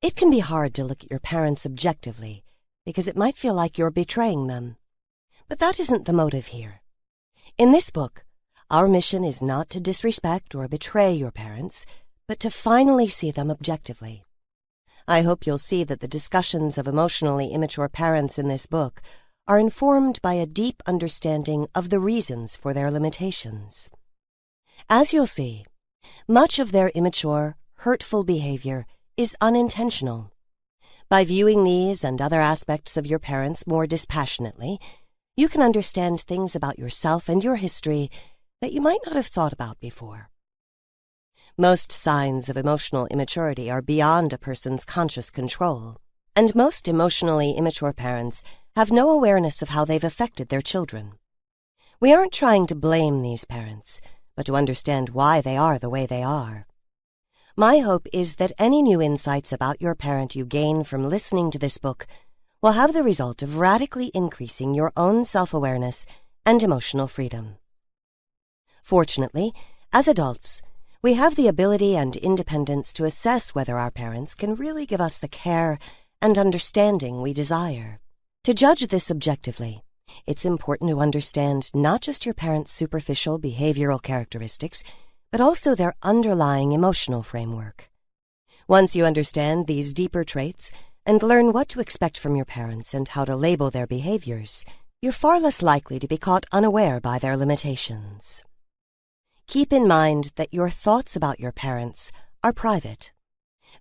It can be hard to look at your parents objectively because it might feel like you're betraying them. But that isn't the motive here. In this book, our mission is not to disrespect or betray your parents, but to finally see them objectively. I hope you'll see that the discussions of emotionally immature parents in this book are informed by a deep understanding of the reasons for their limitations. As you'll see, much of their immature, hurtful behavior is unintentional. By viewing these and other aspects of your parents more dispassionately, you can understand things about yourself and your history that you might not have thought about before. Most signs of emotional immaturity are beyond a person's conscious control, and most emotionally immature parents have no awareness of how they've affected their children. We aren't trying to blame these parents, but to understand why they are the way they are. My hope is that any new insights about your parent you gain from listening to this book will have the result of radically increasing your own self-awareness and emotional freedom. Fortunately, as adults, we have the ability and independence to assess whether our parents can really give us the care and understanding we desire. To judge this objectively, it's important to understand not just your parents' superficial behavioral characteristics, but also their underlying emotional framework. Once you understand these deeper traits and learn what to expect from your parents and how to label their behaviors, you're far less likely to be caught unaware by their limitations. Keep in mind that your thoughts about your parents are private.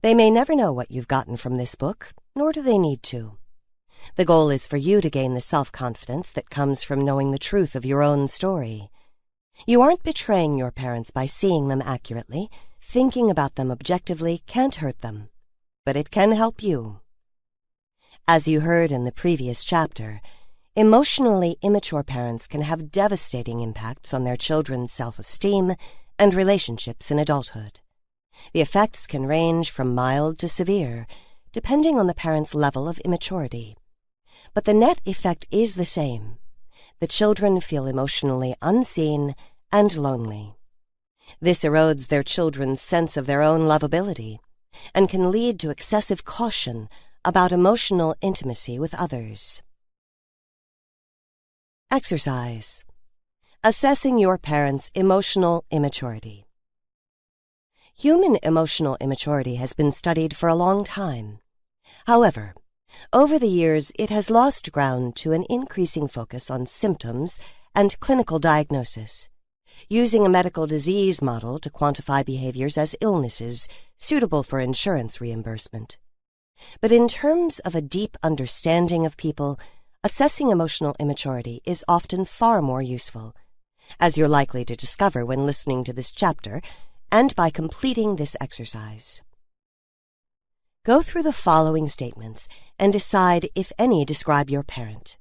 They may never know what you've gotten from this book, nor do they need to. The goal is for you to gain the self-confidence that comes from knowing the truth of your own story. You aren't betraying your parents by seeing them accurately. Thinking about them objectively can't hurt them, but it can help you. As you heard in the previous chapter, emotionally immature parents can have devastating impacts on their children's self-esteem and relationships in adulthood. The effects can range from mild to severe, depending on the parent's level of immaturity. But the net effect is the same. The children feel emotionally unseen and lonely. This erodes their children's sense of their own lovability and can lead to excessive caution about emotional intimacy with others. Exercise. Assessing your parents' emotional immaturity. Human emotional immaturity has been studied for a long time. However, over the years, it has lost ground to an increasing focus on symptoms and clinical diagnosis, using a medical disease model to quantify behaviors as illnesses suitable for insurance reimbursement. But in terms of a deep understanding of people, assessing emotional immaturity is often far more useful, as you're likely to discover when listening to this chapter and by completing this exercise. Go through the following statements and decide if any describe your parent.